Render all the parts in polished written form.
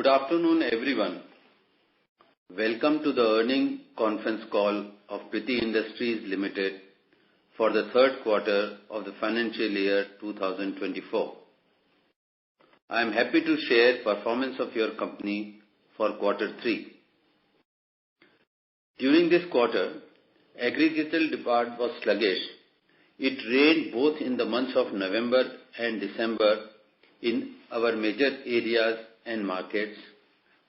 Good afternoon, everyone. Welcome to the earnings conference call of Kriti Industries Limited for the third quarter of the financial year 2024. I am happy to share performance of your company for quarter 3. During this quarter, agricultural demand was sluggish. It rained both in the months of November and December in our major areas and markets.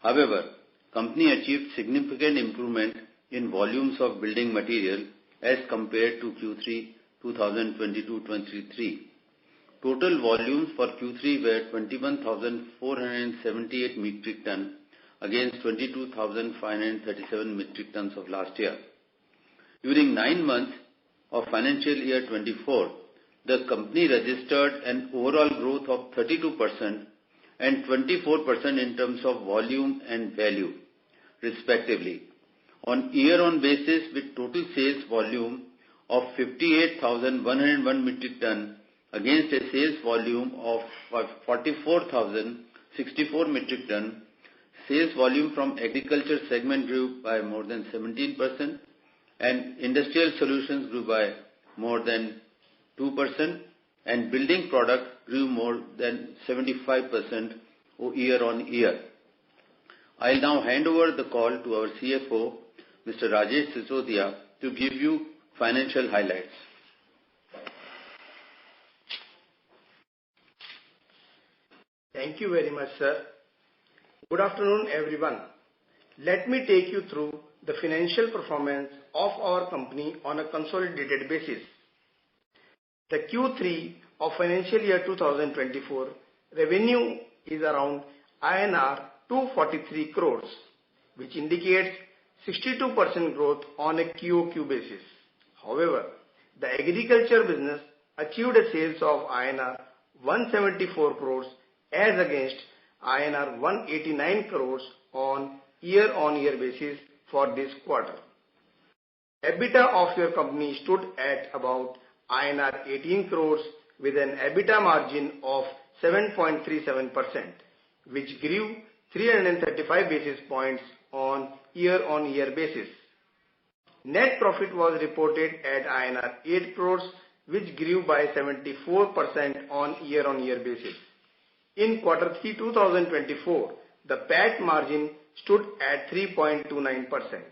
However, company achieved significant improvement in volumes of building material as compared to Q3 2022-23. Total volumes for Q3 were 21,478 metric ton against 22,537 metric tons of last year. During 9 months of financial year 24, the company registered an overall growth of 32% and 24% in terms of volume and value, respectively, on year-on basis with total sales volume of 58,101 metric ton against a sales volume of 44,064 metric ton. Sales volume from agriculture segment grew by more than 17% and industrial solutions grew by more than 2% and building product grew more than 75% year on year. I'll now hand over the call to our CFO, Mr. Rajesh Sisodia, to give you financial highlights. Thank you very much, sir. Good afternoon, everyone. Let me take you through the financial performance of our company on a consolidated basis. The Q3 of financial year 2024 revenue is around INR 243 crores, which indicates 62% growth on a QOQ basis. However, the agriculture business achieved a sales of INR 174 crores as against INR 189 crores on year-on-year basis for this quarter. EBITDA of your company stood at about INR 18 crores with an EBITDA margin of 7.37%, which grew 335 basis points on year-on-year basis. Net profit was reported at INR 8 crores, which grew by 74% on year-on-year basis. In quarter 3 2024, the PAT margin stood at 3.29%.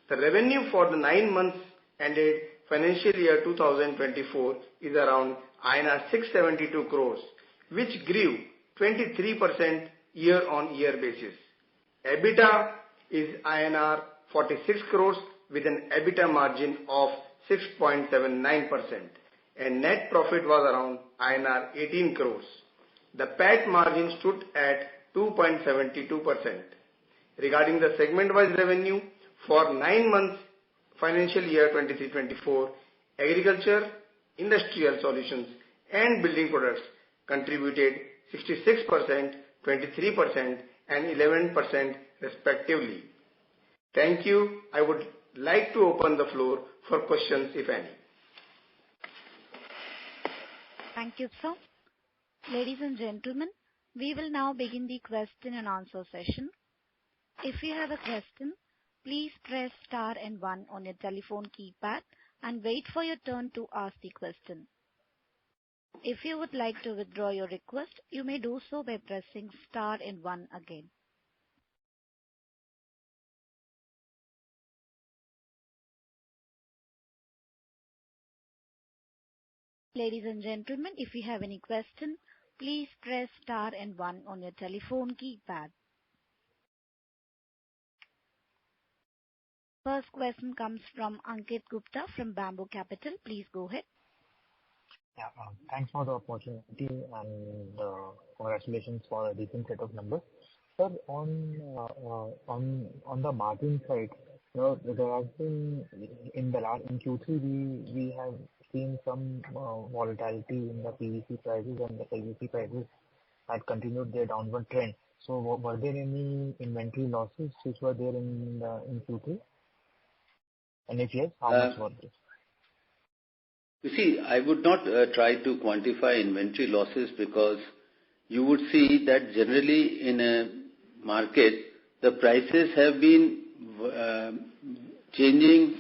The revenue for the 9 months ended financial year 2024 is around INR 672 crores, which grew 23% year-on-year basis. EBITDA is INR 46 crores with an EBITDA margin of 6.79% and net profit was around INR 18 crores. The PAT margin stood at 2.72%. Regarding the segment-wise revenue for 9 months financial year 23-24, agriculture, industrial solutions and building products contributed 66%, 23% and 11% respectively. Thank you. I would like to open the floor for questions if any. Thank you, sir. Ladies and gentlemen, we will now begin the question and answer session. If you have a question, please press star and 1 on your telephone keypad and wait for your turn to ask the question. If you would like to withdraw your request, you may do so by pressing star and 1 again. Ladies and gentlemen, if you have any question, please press star and 1 on your telephone keypad. First question comes from Ankit Gupta from Bamboo Capital. Please go ahead. Yeah, thanks for the opportunity and congratulations for a decent set of numbers. Sir, on the margin side, there has been in Q3 we have seen some volatility in the PVC prices and the PVC prices had continued their downward trend. So were there any inventory losses which were there in Q3? And if yes, how much were they? You see, I would not try to quantify inventory losses because you would see that generally in a market, the prices have been changing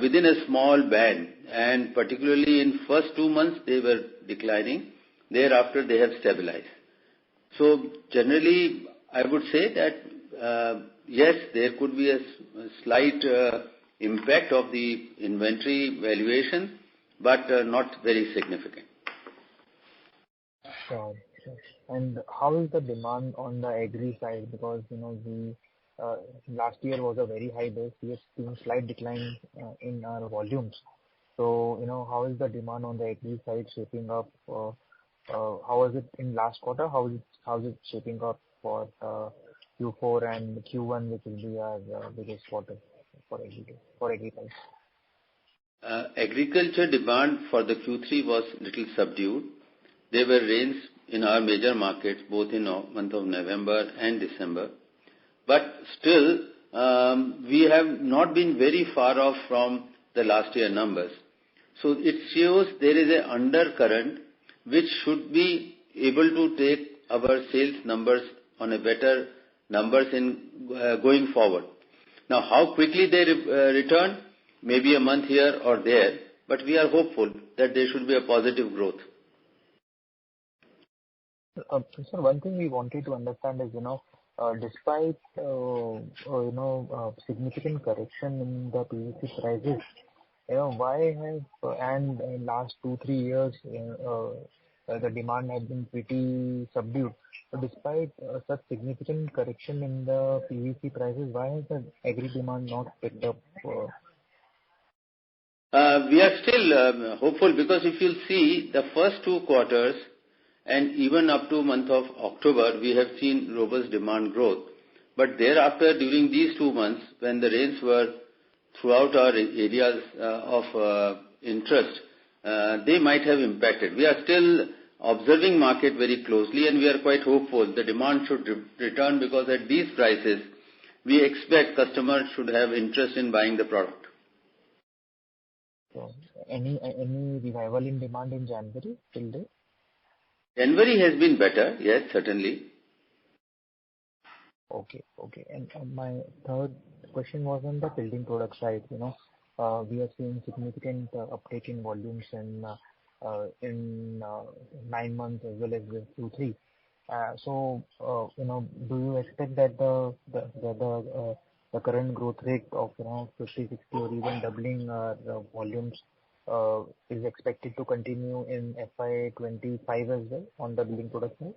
within a small band, and particularly in first 2 months they were declining. Thereafter they have stabilized. So generally I would say that yes, there could be a slight impact of the inventory valuation, but not very significant. Sure. And how is the demand on the agri side? Because, the last year was a very high base. We have seen slight decline in our volumes. So, how is the demand on the agri side shaping up? How was it in last quarter? How is it shaping up for Q4 and Q1, which will be our biggest quarter for agri side? Agriculture demand for the Q3 was little subdued. There were rains in our major markets, both in the month of November and December. But still, we have not been very far off from the last year numbers. So it shows there is an undercurrent which should be able to take our sales numbers on a better numbers in going forward. Now, how quickly they return, maybe a month here or there, but we are hopeful that there should be a positive growth. Sir, one thing we wanted to understand is, despite significant correction in the PVC prices, why have and in last 2-3 years the demand has been pretty subdued. So despite such significant correction in the PVC prices, why has the agri demand not picked up? We are still hopeful, because if you see the first 2 quarters and even up to month of October, we have seen robust demand growth. But thereafter, during these 2 months, when the rains were throughout our areas of interest, they might have impacted. We are still observing market very closely, and we are quite hopeful the demand should return, because at these prices, we expect customers should have interest in buying the product. So, any revival in demand in January till date? January has been better, yes, certainly. Okay. And my third question was on the building product side. We are seeing significant uptake in volumes in 9 months as well as the Q3. So, do you expect that the current growth rate of 50, 60 or even doubling the volumes is expected to continue in FY25 as well on the building product side?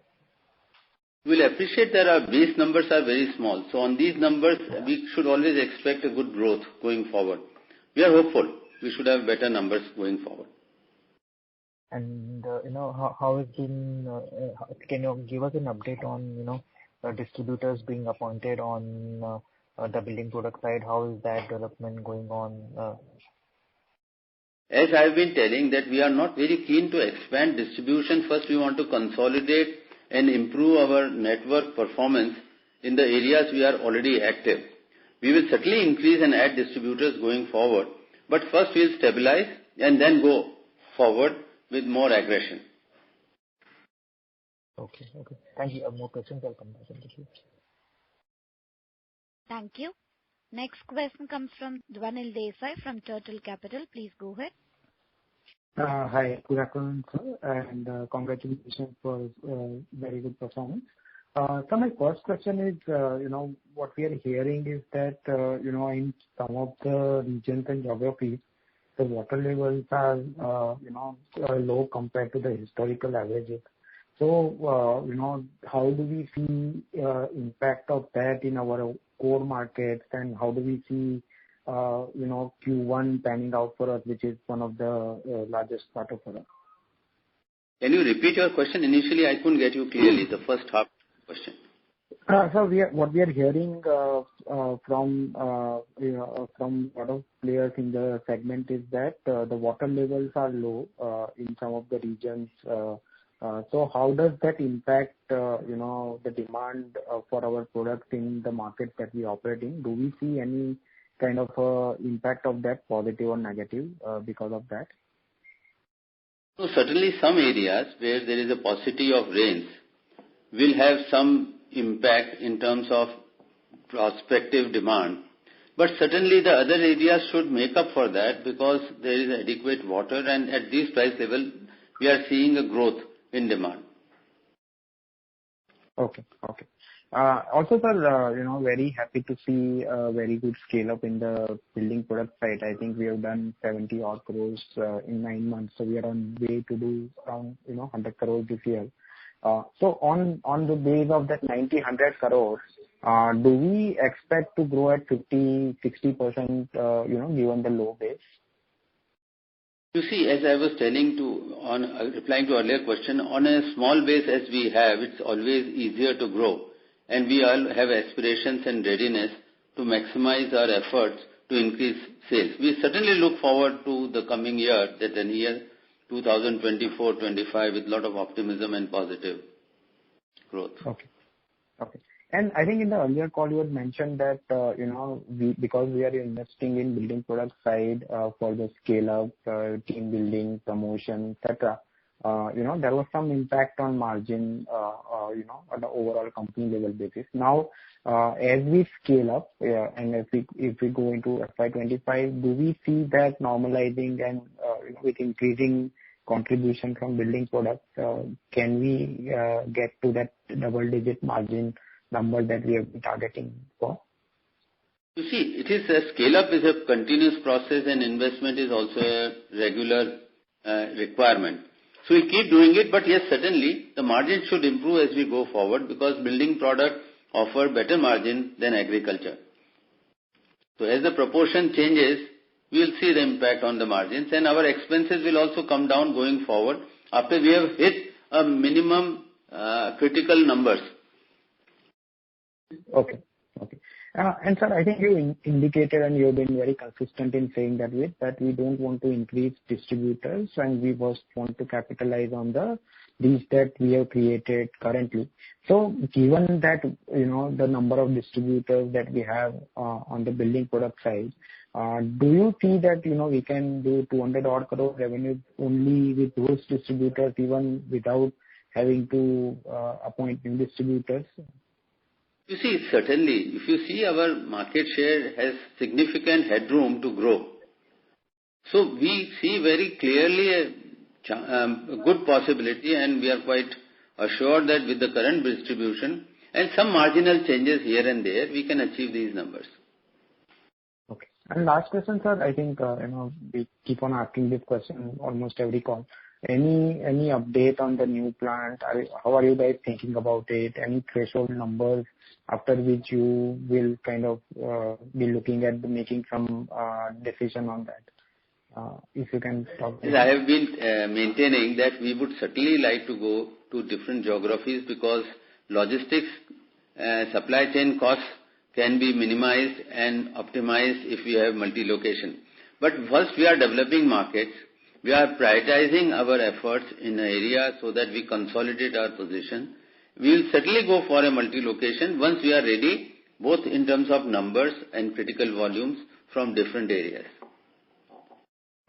We will appreciate that our base numbers are very small. So on these numbers, we should always expect a good growth going forward. We are hopeful we should have better numbers going forward. And, how has been, can you give us an update on, distributors being appointed on the building product side? How is that development going on? As I have been telling that we are not very keen to expand distribution. First, we want to consolidate and improve our network performance in the areas we are already active. We will certainly increase and add distributors going forward, but first we will stabilize and then go forward with more aggression. Okay. Thank you. More questions, I'll come back in the queue. Thank you. Next question comes from Dwanil Desai from Turtle Capital. Please go ahead. Hi, good afternoon, sir, and congratulations for very good performance. So my first question is, what we are hearing is that, in some of the regions and geographies, the water levels are, low compared to the historical averages. So, how do we see impact of that in our core markets, and how do we see, Q1 panning out for us, which is one of the largest quarter for us? Can you repeat your question? Initially, I couldn't get you clearly, the first half question. So what we are hearing from a lot of players in the segment is that the water levels are low in some of the regions. So how does that impact, the demand for our products in the markets that we operate in? Do we see any kind of impact of that, positive or negative, because of that? So certainly some areas where there is a paucity of rains will have some impact in terms of prospective demand. But certainly the other areas should make up for that because there is adequate water, and at this price level we are seeing a growth in demand. Okay. Also, sir, very happy to see a very good scale up in the building product side. I think we have done 70 odd crores in 9 months, so we are on way to do around 100 crores this year. So on the base of that 90-100 crores, do we expect to grow at 50-60%? Given the low base. You see, as I was replying to earlier question, on a small base as we have, it's always easier to grow, and we all have aspirations and readiness to maximize our efforts to increase sales. We certainly look forward to the coming year, that the year 2024-25, with a lot of optimism and positive growth. Okay. And I think in the earlier call you had mentioned that because we are investing in building product side for the scale up, team building, promotion, etc. There was some impact on margin, on the overall company level basis. Now, as we scale up and if we go into FY25, do we see that normalizing and with increasing contribution from building products, can we get to that double-digit margin number that we have been targeting for? You see, it is a scale-up is a continuous process, and investment is also a regular requirement. So we keep doing it, but yes, certainly the margin should improve as we go forward because building product offer better margin than agriculture. So as the proportion changes, we will see the impact on the margins, and our expenses will also come down going forward after we have hit a minimum critical numbers. Okay. And sir, I think you indicated and you have been very consistent in saying that we don't want to increase distributors and we just want to capitalize on the reach that we have created currently. So given that, the number of distributors that we have on the building product side, do you see that, we can do 200 odd crore revenue only with those distributors even without having to appoint new distributors? You see, certainly, if you see our market share has significant headroom to grow. So we see very clearly a good possibility, and we are quite assured that with the current distribution and some marginal changes here and there, we can achieve these numbers. Okay. And last question, sir, I think, we keep on asking this question almost every call. Any update on the new plant? How are you guys thinking about it? Any threshold numbers after which you will kind of be looking at making some decision on that? If you can talk. Yes, I have been maintaining that we would certainly like to go to different geographies because logistics supply chain costs can be minimized and optimized if we have multi-location. But first we are developing markets. We are prioritizing our efforts in an area so that we consolidate our position. We will certainly go for a multi-location once we are ready, both in terms of numbers and critical volumes from different areas.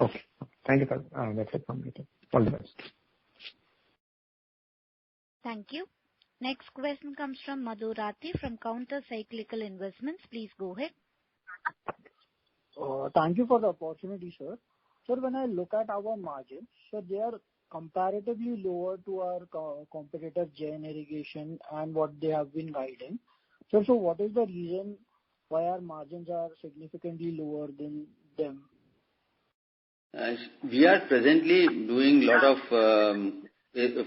Okay. Thank you, sir. That's it from me. All the best. Thank you. Next question comes from Madhu Rathi from Counter Cyclical Investments. Please go ahead. Thank you for the opportunity, sir. Sir, when I look at our margins, so they are comparatively lower to our competitor Jain Irrigation and what they have been guiding. So what is the reason why our margins are significantly lower than them? We are presently doing a lot of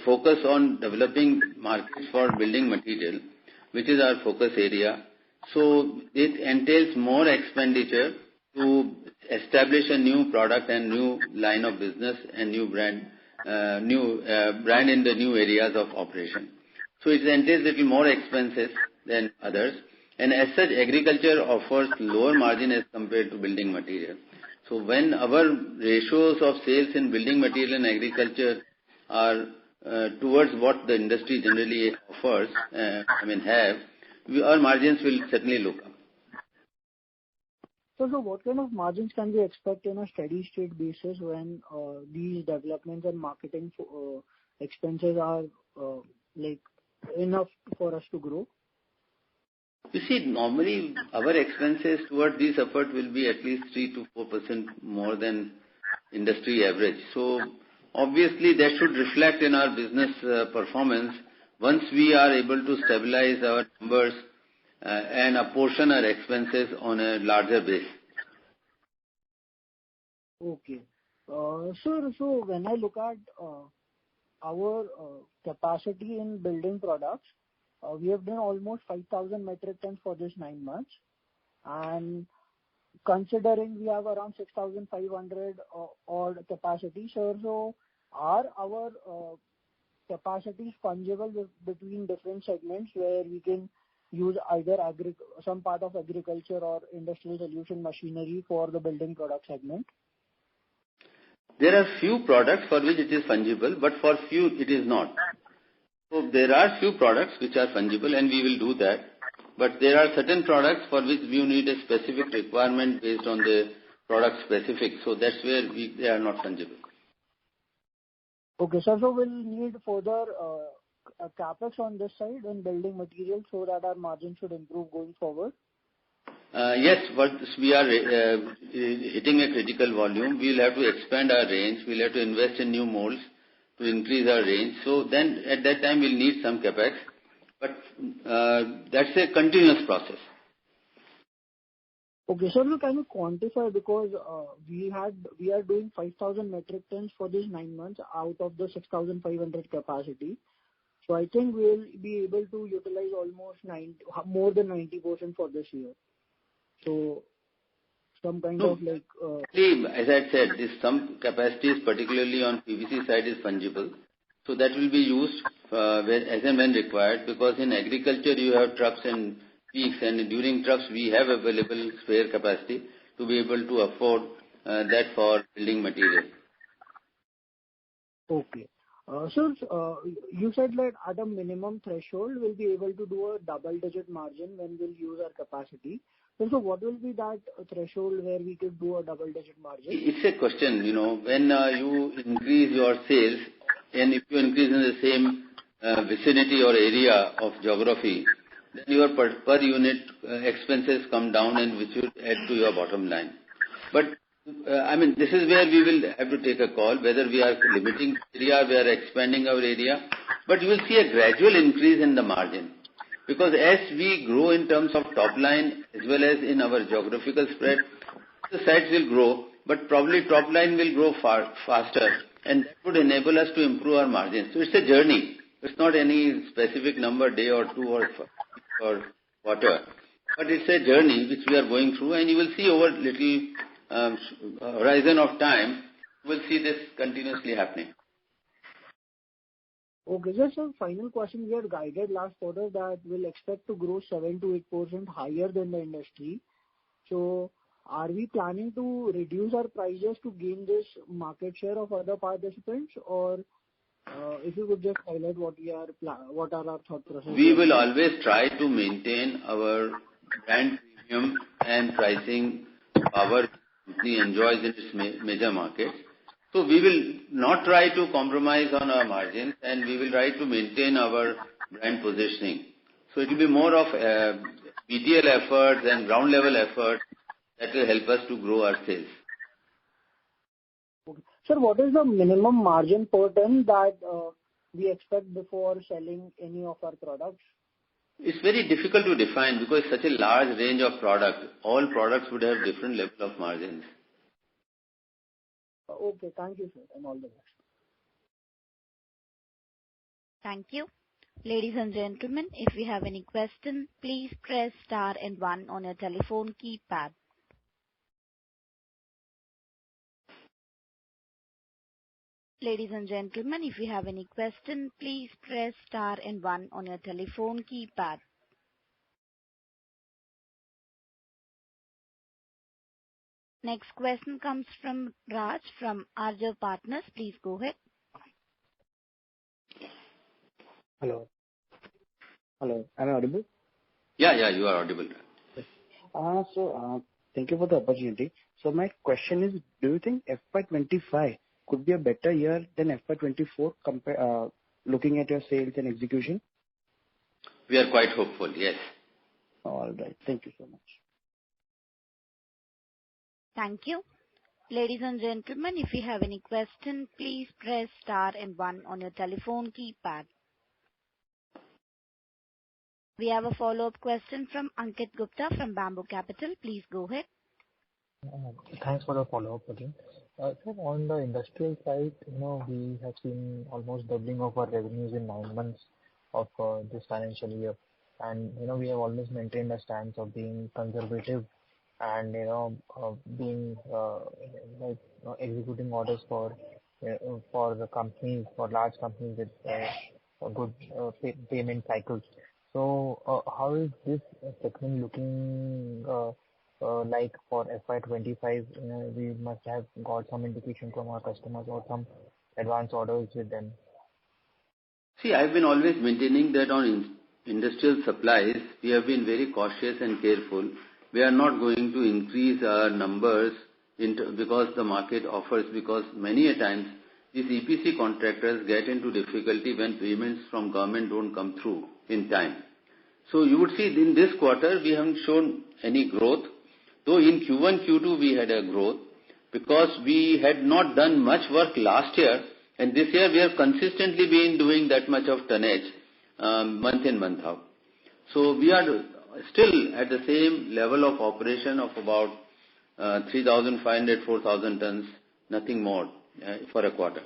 focus on developing markets for building material, which is our focus area. So it entails more expenditure to establish a new product and new line of business and new brand in the new areas of operation. So it entails little more expenses than others. And as such, agriculture offers lower margin as compared to building material. So when our ratios of sales in building material and agriculture are towards what the industry generally offers, our margins will certainly look up. So what kind of margins can we expect on a steady state basis when these developments and marketing expenses are enough for us to grow? You see, normally our expenses toward this effort will be at least 3 to 4% more than industry average. So obviously that should reflect in our business performance once we are able to stabilize our numbers and apportion our expenses on a larger base. Okay. Sir, so when I look at our capacity in building products, we have done almost 5,000 metric tons for this 9 months. And considering we have around 6,500 odd capacity, sir, so are our capacities fungible between different segments where we can use either some part of agriculture or industrial solution machinery for the building product segment? There are few products for which it is fungible, but for few it is not. So there are few products which are fungible and we will do that. But there are certain products for which we need a specific requirement based on the product specific. So that's where they are not fungible. Okay, sir. So we'll need further capex on this side in building materials so that our margin should improve going forward. Yes, but we are hitting a critical volume. We'll have to expand our range. We'll have to invest in new molds to increase our range. So then at that time we'll need some capex. But that's a continuous process. Okay, sir, so can you quantify, because we are doing 5,000 metric tons for these 9 months out of the 6,500 capacity. So I think we'll be able to utilize almost more than 90% for this year. So some kind of like... as I said, some capacities, particularly on PVC side, is fungible. So that will be used as and when required, because in agriculture you have troughs and peaks, and during troughs we have available spare capacity to be able to afford that for building material. Okay. So you said that at a minimum threshold we'll be able to do a double-digit margin when we'll use our capacity. So what will be that threshold where we could do a double-digit margin? It's a question, when you increase your sales, and if you increase in the same vicinity or area of geography, then your per unit expenses come down, and which will add to your bottom line. But this is where we will have to take a call, whether we are limiting area, we are expanding our area. But you will see a gradual increase in the margin. Because as we grow in terms of top line as well as in our geographical spread, the sites will grow, but probably top line will grow faster, and that would enable us to improve our margins. So it's a journey. It's not any specific number, day or two or quarter, but it's a journey which we are going through, and you will see over little horizon of time, you will see this continuously happening. Okay, just a final question. We had guided last quarter that we'll expect to grow 7 to 8% higher than the industry. So are we planning to reduce our prices to gain this market share of other participants, or if you could just highlight what are our thought processes? We will always try to maintain our brand premium and pricing power company enjoys in its major markets. So we will not try to compromise on our margins, and we will try to maintain our brand positioning. So it will be more of BTL efforts and ground level efforts that will help us to grow our sales. Okay. Sir, what is the minimum margin per ton that we expect before selling any of our products? It's very difficult to define because such a large range of products, all products would have different level of margins. Okay, thank you, sir, and all the best. Thank you. Ladies and gentlemen, if you have any question, please press star and 1 on your telephone keypad. Ladies and gentlemen, if you have any question, please press star and 1 on your telephone keypad. Next question comes from Raj from Arjav Partners. Please go ahead. Hello. Am I audible? Yeah, you are audible. So thank you for the opportunity. So my question is, do you think FY25 could be a better year than FY24 looking at your sales and execution? We are quite hopeful, yes. All right. Thank you so much. Thank you. Ladies and gentlemen, if you have any question, please press star and one on your telephone keypad. We have a follow-up question from Ankit Gupta from Bamboo Capital. Please go ahead. Thanks for the follow-up again. So on the industrial side, we have seen almost doubling of our revenues in 9 months of this financial year. And, we have always maintained a stance of being conservative and, being executing orders for the companies, for large companies with good payment cycles. So how is this segment looking like for FY25? We must have got some indication from our customers or some advance orders with them. See, I've been always maintaining that on industrial supplies, we have been very cautious and careful. We are not going to increase our numbers because the market offers, because many a times these EPC contractors get into difficulty when payments from government don't come through in time. So you would see in this quarter we haven't shown any growth, though in Q1, Q2 we had a growth because we had not done much work last year, and this year we have consistently been doing that much of tonnage month in, month out. So we are still at the same level of operation of about 3,500, 4,000 tons, nothing more for a quarter.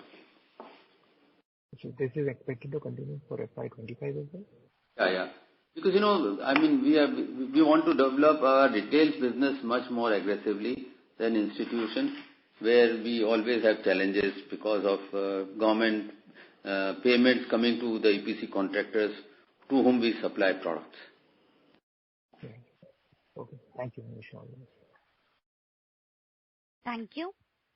So this is expected to continue for FY25 as well? Yeah. Because, we want to develop our retail business much more aggressively than institution, where we always have challenges because of government payments coming to the EPC contractors to whom we supply products. Okay. Thank you, Mr. Thank you.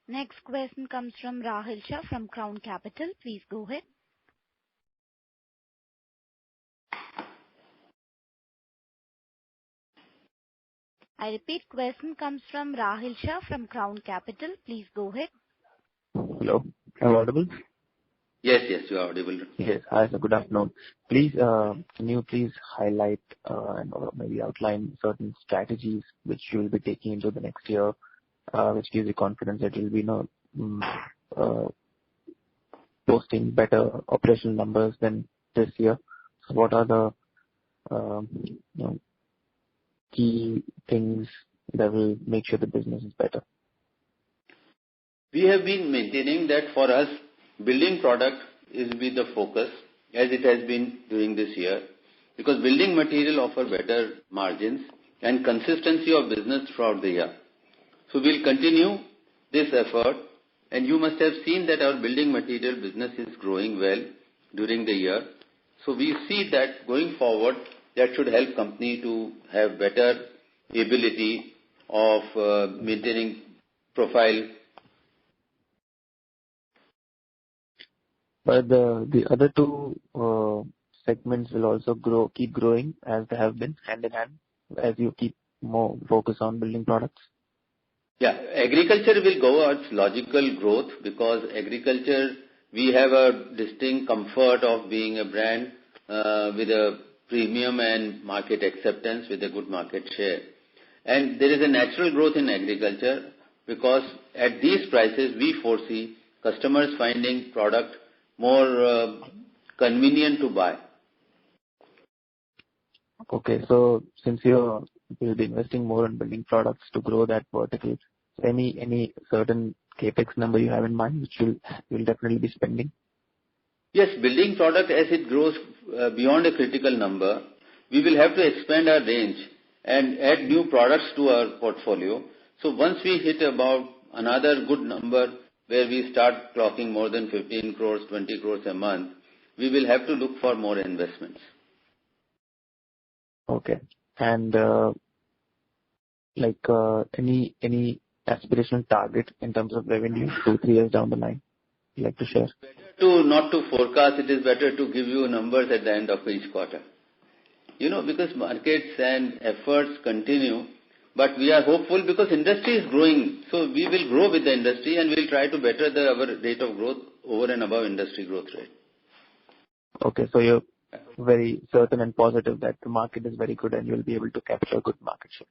Next question comes from Rahul Shah from Crown Capital. Please go ahead. I repeat, question comes from Rahul Shah from Crown Capital. Please go ahead. Hello, am I audible? Yes, you are audible. Yes, hi, sir. Good afternoon. Please, can you please highlight and or maybe outline certain strategies which you will be taking into the next year, which gives you confidence that you'll be posting better operational numbers than this year? So what are the key things that will make sure the business is better? We have been maintaining that for us, building product is be the focus, as it has been during this year, because building material offer better margins and consistency of business throughout the year. So we'll continue this effort, and you must have seen that our building material business is growing well during the year. So we see that going forward, that should help company to have better ability of maintaining profile. But the other two segments will also keep growing as they have been, hand in hand, as you keep more focus on building products? Yeah, agriculture will go its logical growth because agriculture, we have a distinct comfort of being a brand with a premium and market acceptance with a good market share. And there is a natural growth in agriculture because at these prices we foresee customers finding product more convenient to buy. Okay, so since you'll be investing more in building products to grow that vertical, any certain capex number you have in mind which you'll definitely be spending? Yes, building product as it grows beyond a critical number, we will have to expand our range and add new products to our portfolio. So once we hit about another good number where we start clocking more than 15 crores, 20 crores a month, we will have to look for more investments. Okay. And any aspirational target in terms of revenue 2-3 years down the line you'd like to share? Not to forecast, it is better to give you numbers at the end of each quarter. Because markets and efforts continue, but we are hopeful because industry is growing. So we will grow with the industry and we will try to better our rate of growth over and above industry growth rate. Okay, so very certain and positive that the market is very good and you'll be able to capture good market share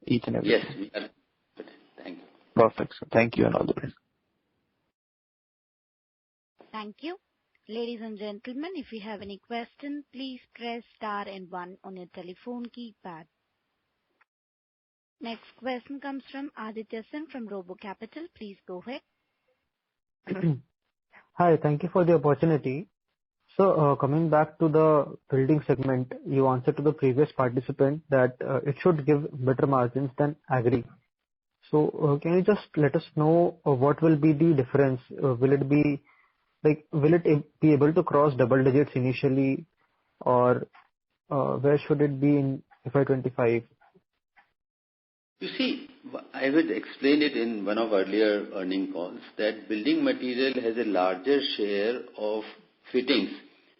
each and every Yes, time. we are. Thank you. Perfect. So thank you and all the best. Thank you. Ladies and gentlemen, if you have any question, please press star and one on your telephone keypad. Next question comes from Aditya Sen from Robo Capital. Please go ahead. Hi, thank you for the opportunity. So, coming back to the building segment, you answered to the previous participant that it should give better margins than agri. So, can you just let us know what will be the difference? Will it be be able to cross double digits initially, or where should it be in FY25? You see, I would explain it in one of earlier earning calls that building material has a larger share of fittings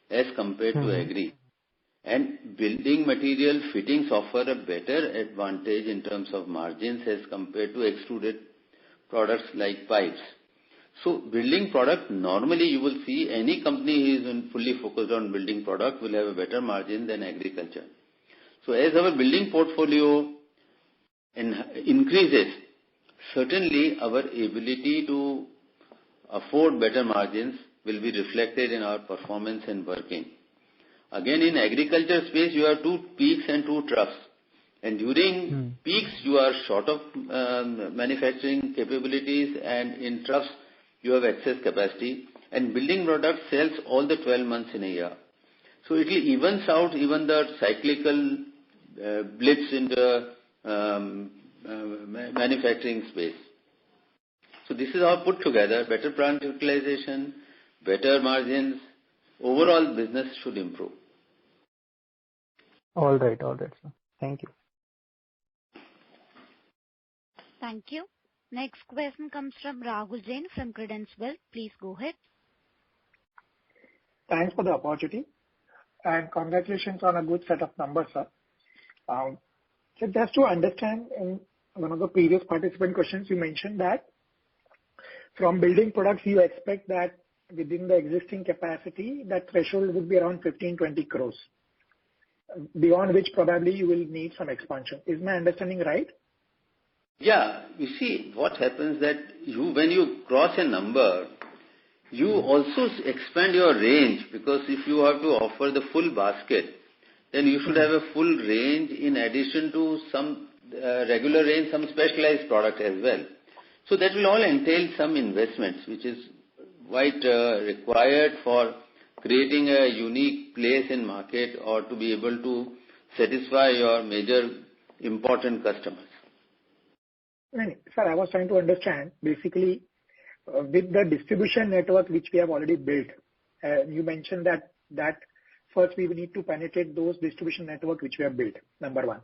as compared to agri. And building material fittings offer a better advantage in terms of margins as compared to extruded products like pipes. So building product, normally you will see any company who is fully focused on building product will have a better margin than agriculture. So as our building portfolio increases, certainly our ability to afford better margins will be reflected in our performance and working. Again, in agriculture space, you have two peaks and two troughs. And during peaks, you are short of manufacturing capabilities, and in troughs, you have excess capacity. And building product sells all the 12 months in a year. So it will evens out even the cyclical blips in the manufacturing space. So this is all put together, better plant utilization, better margins, overall business should improve. All right, sir. Thank you. Thank you. Next question comes from Rahul Jain from Credence Wealth. Please go ahead. Thanks for the opportunity and congratulations on a good set of numbers, sir. So just to understand, in one of the previous participant questions, you mentioned that from building products, you expect that within the existing capacity, that threshold would be around 15-20 crores, beyond which probably you will need some expansion. Is my understanding right? Yeah. You see, what happens that when you cross a number, you also expand your range, because if you have to offer the full basket, then you should have a full range in addition to some regular range, some specialized product as well. So that will all entail some investments, which is quite required for creating a unique place in market or to be able to satisfy your major important customers. Right. Sir, I was trying to understand, basically, with the distribution network which we have already built, you mentioned that first we will need to penetrate those distribution network which we have built, number one.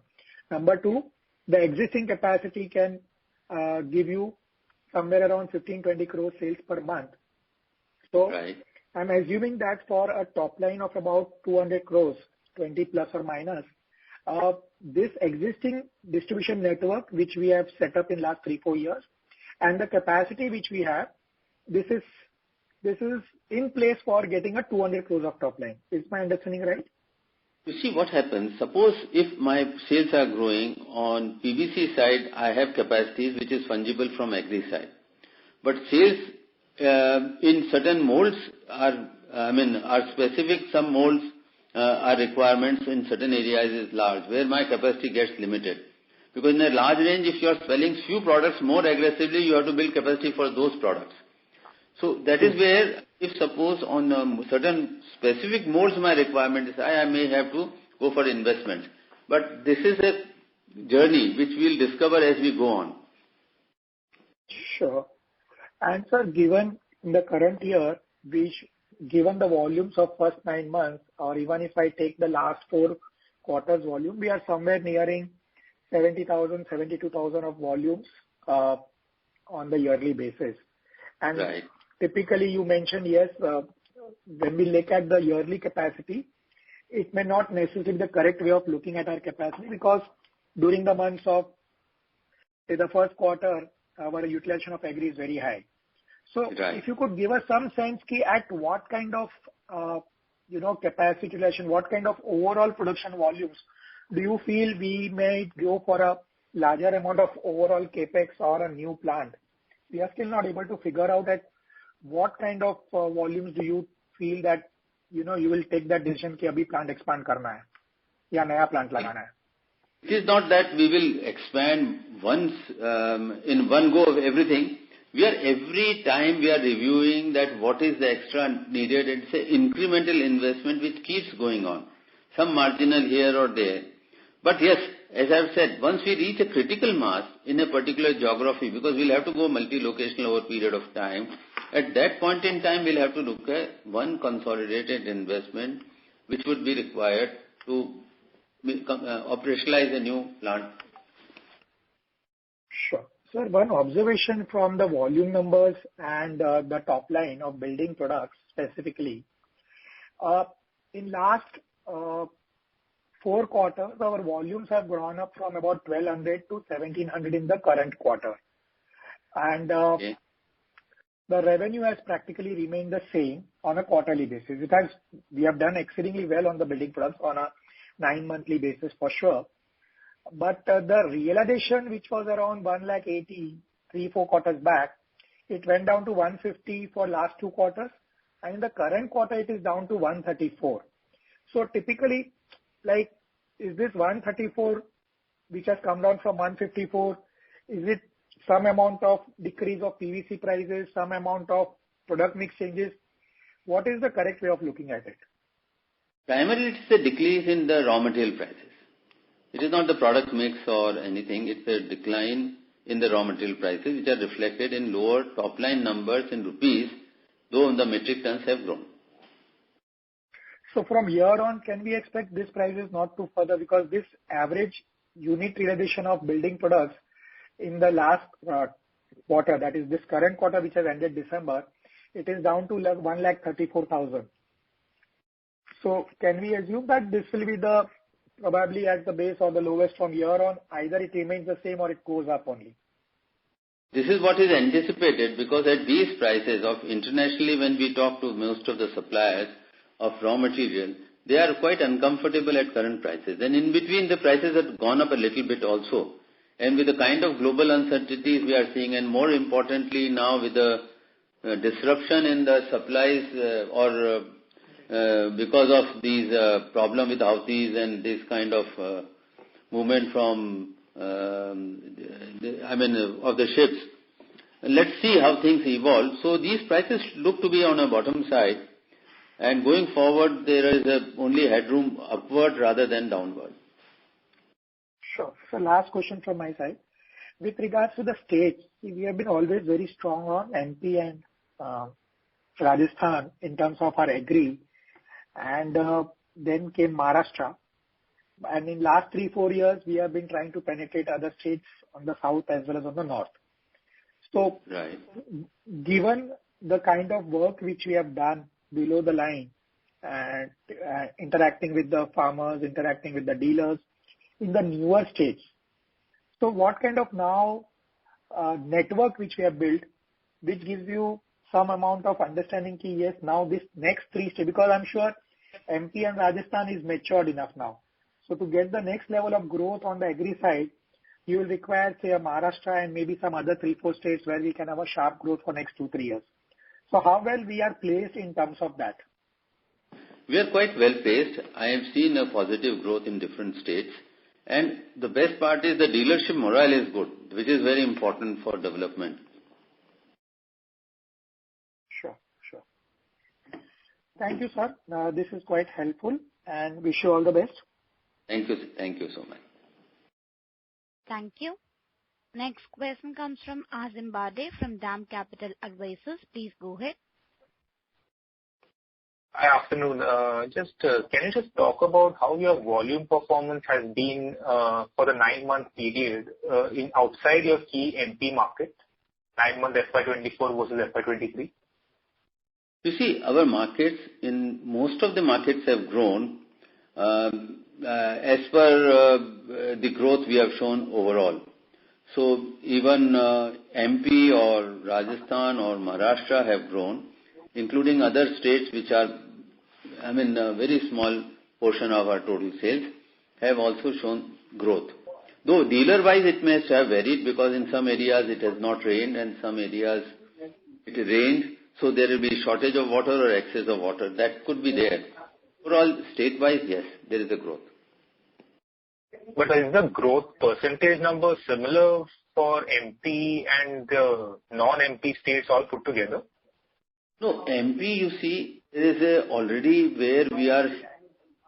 Number two, the existing capacity can give you somewhere around 15-20 crore sales per month. So right. I'm assuming that for a top line of about 200 crores, 20 plus or minus, this existing distribution network which we have set up in last 3-4 years and the capacity which we have, this is in place for getting a 200 crores of top line. Is my understanding right? You see what happens, suppose if my sales are growing on PVC side, I have capacities which is fungible from agri side. But sales in certain molds are specific, some molds are requirements in certain areas is large, where my capacity gets limited. Because in a large range, if you are selling few products more aggressively, you have to build capacity for those products. So that is where, if suppose on certain specific molds my requirement is high, I may have to go for investment. But this is a journey which we will discover as we go on. Sure. And sir, given in the current year, given the volumes of first 9 months, or even if I take the last 4 quarters volume, we are somewhere nearing 70,000, 72,000 of volumes on the yearly basis. And right. Typically you mentioned, yes, when we look at the yearly capacity, it may not necessarily be the correct way of looking at our capacity, because during the months of, say, the first quarter, our utilization of agri is very high. So right. If you could give us some sense at what kind of capacity utilization, what kind of overall production volumes do you feel we may go for a larger amount of overall capex or a new plant? We are still not able to figure out at what kind of volumes do you feel that you will take that decision कि अभी plant expand करना है या नया plant लगाना है. It is not that we will expand once in one go of everything. Every time we are reviewing that what is the extra needed. It's an incremental investment which keeps going on. Some marginal here or there. But yes, as I've said, once we reach a critical mass in a particular geography, because we'll have to go multi-locational over a period of time, at that point in time we'll have to look at one consolidated investment which would be required to operationalize a new plant. Sure. Sir, one observation from the volume numbers and the top line of building products specifically. In last 4 quarters, our volumes have grown up from about 1,200 to 1,700 in the current quarter. And the revenue has practically remained the same on a quarterly basis. We have done exceedingly well on the building products on a 9-monthly basis for sure. But the realization, which was around 180, 3-4 quarters back, it went down to 150 for last 2 quarters. And in the current quarter, it is down to 134. So typically, is this 134, which has come down from 154, is it some amount of decrease of PVC prices, some amount of product mix changes? What is the correct way of looking at it? Primarily, it's a decrease in the raw material prices. It is not the product mix or anything. It's a decline in the raw material prices, which are reflected in lower top line numbers in rupees, though the metric tons have grown. So from here on, can we expect this prices not to further, because this average unit realization of building products in the last quarter, that is this current quarter which has ended December, it is down to 1,34,000. So can we assume that this will be probably at the base or the lowest from here on? Either it remains the same or it goes up only. This is what is anticipated, because at these prices of internationally, when we talk to most of the suppliers of raw material, they are quite uncomfortable at current prices. And in between, the prices have gone up a little bit also. And with the kind of global uncertainties we are seeing, and more importantly now with the disruption in the supplies because of these problem with Houthis and this kind of movement from of the ships. Let's see how things evolve. So these prices look to be on a bottom side, and going forward there is only headroom upward rather than downward. Sure. So last question from my side. With regards to the states, we have been always very strong on MP and Rajasthan in terms of our agri, and then came Maharashtra. And in last 3-4 years, we have been trying to penetrate other states on the south as well as on the north. So, right. Given the kind of work which we have done below the line, and interacting with the farmers, interacting with the dealers in the newer states, so what kind of now network which we have built, which gives you some amount of understanding ki yes, now this next 3 states, because I'm sure MP and Rajasthan is matured enough now. So to get the next level of growth on the agri side, you will require, say, a Maharashtra and maybe some other 3-4 states where we can have a sharp growth for next 2-3 years. So how well we are placed in terms of that? We are quite well placed. I have seen a positive growth in different states. And the best part is the dealership morale is good, which is very important for development. Sure. Thank you, sir. This is quite helpful, and wish you all the best. Thank you so much. Thank you. Next question comes from Azim Bade from DAM Capital Advisors. Please go ahead. Hi, afternoon. Can you just talk about how your volume performance has been for the 9-month period in outside your key MP market, 9-month FY24 versus FY23? You see, our markets, in most of the markets have grown as per the growth we have shown overall. So even MP or Rajasthan or Maharashtra have grown, including other states which are a very small portion of our total sales, have also shown growth. Though dealer-wise it may have varied because in some areas it has not rained and some areas it rained, so there will be shortage of water or excess of water. That could be there. Overall, state-wise, yes, there is a growth. But is the growth percentage number similar for MP and non-MP states all put together? No, MP, you see, there is already where we are,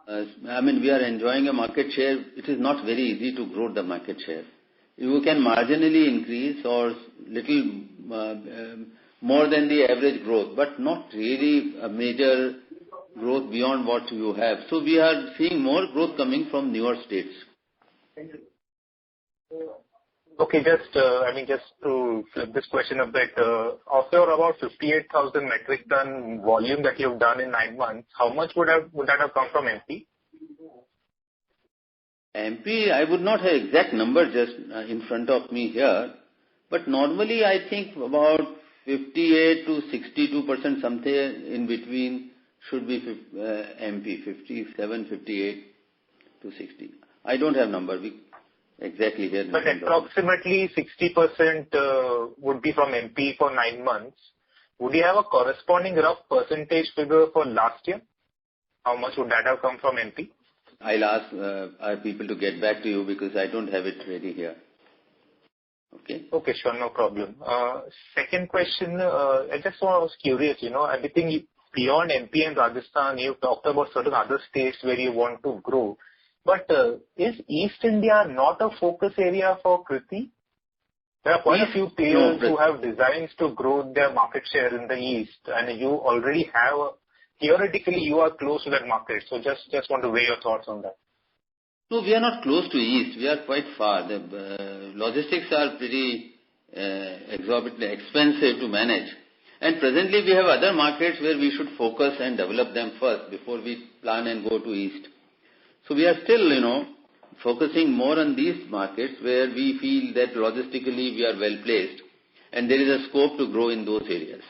we are enjoying a market share. It is not very easy to grow the market share. You can marginally increase or little more than the average growth, but not really a major growth beyond what you have. So we are seeing more growth coming from newer states. Okay, just to flip this question a bit, of your about 58,000 metric ton volume that you've done in 9 months, how much would that have come from MP? MP, I would not have exact number just in front of me here, but normally I think about 58 to 62% something in between should be MP, 57, 58 to 60. I don't have number exactly here. But approximately 60% would be from MP for 9 months. Would you have a corresponding rough percentage figure for last year? How much would that have come from MP? I'll ask our people to get back to you because I don't have it ready here. Okay? Okay, sure, no problem. Second question, I was curious, everything beyond MP and Rajasthan, you've talked about certain other states where you want to grow. But is East India not a focus area for Kriti? There are quite a few players who have designs to grow their market share in the East, and you already have, theoretically, you are close to that market. So just want to weigh your thoughts on that. No, we are not close to East. We are quite far. The logistics are pretty exorbitantly expensive to manage. And presently we have other markets where we should focus and develop them first before we plan and go to East. So we are still, focusing more on these markets where we feel that logistically we are well placed and there is a scope to grow in those areas.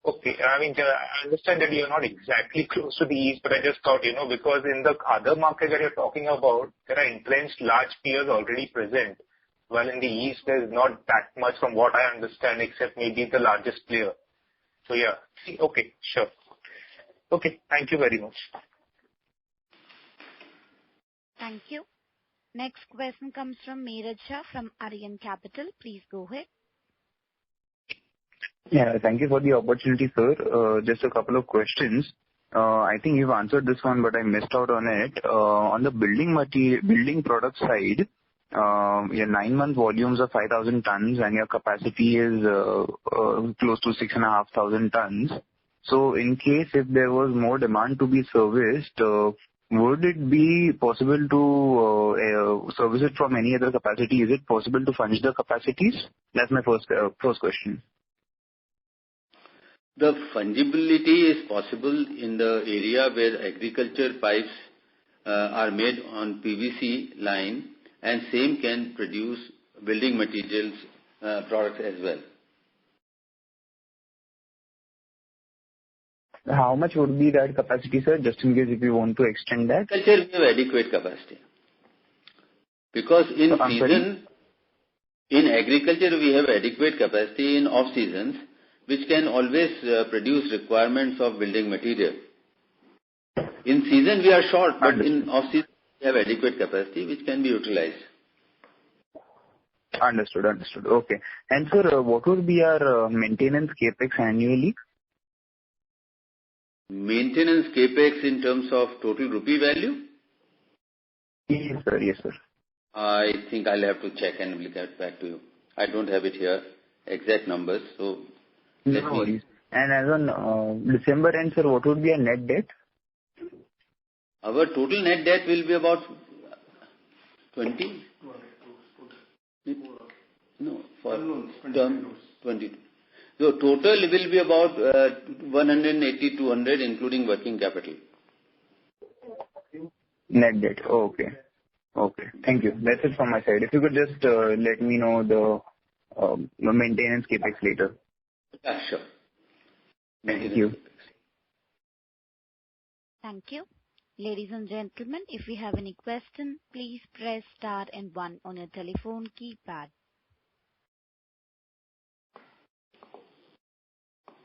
Okay, I understand that you are not exactly close to the East, but I just thought, because in the other markets that you're talking about, there are entrenched large peers already present. While in the East, there is not that much from what I understand, except maybe the largest player. So yeah, okay, sure. Okay, thank you very much. Thank you. Next question comes from Meeraj Shah from Aryan Capital. Please go ahead. Yeah, thank you for the opportunity, sir. Just a couple of questions. I think you've answered this one, but I missed out on it. On the building product side, your 9-month volumes are 5,000 tons and your capacity is close to 6,500 tons. So in case if there was more demand to be serviced, would it be possible to service it from any other capacity? Is it possible to furnish the capacities? That's my first question. The fungibility is possible in the area where agriculture pipes are made on PVC line and same can produce building materials products as well. How much would be that capacity, sir, just in case if you want to extend that? Agriculture, we have adequate capacity. Because in season, in agriculture, we have adequate capacity in off seasons, which can always produce requirements of building material. In season, we are short, but in off season, we have adequate capacity, which can be utilized. Understood. Okay. And sir, what would be our maintenance capex annually? Maintenance capex in terms of total rupee value? Yes, sir. I think I'll have to check and we'll get back to you. I don't have it here, exact numbers. So no worries. And as on December end, sir, what would be our net debt? Our total net debt will be about 20? No, for term 22. So total will be about 180-200 including working capital. Net debt. Okay. Thank you. That's it from my side. If you could just let me know the maintenance capex later. Yeah, sure. Thank you. Thank you. Ladies and gentlemen, if you have any question, please press star and one on your telephone keypad.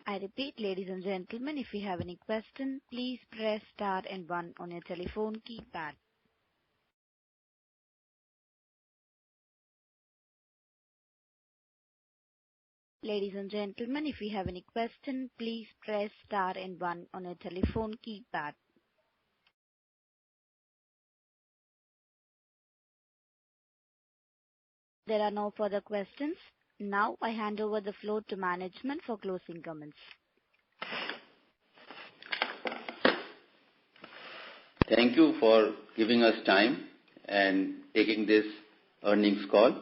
I repeat, ladies and gentlemen, if you have any question, please press star and one on your telephone keypad. Ladies and gentlemen, if you have any question, please press star and one on your telephone keypad. There are no further questions. Now I hand over the floor to management for closing comments. Thank you for giving us time and taking this earnings call.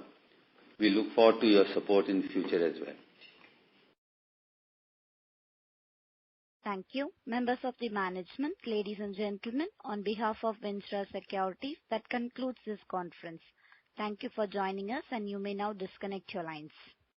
We look forward to your support in the future as well. Thank you. Members of the management, ladies and gentlemen, on behalf of Vinstra Securities, that concludes this conference. Thank you for joining us, and you may now disconnect your lines.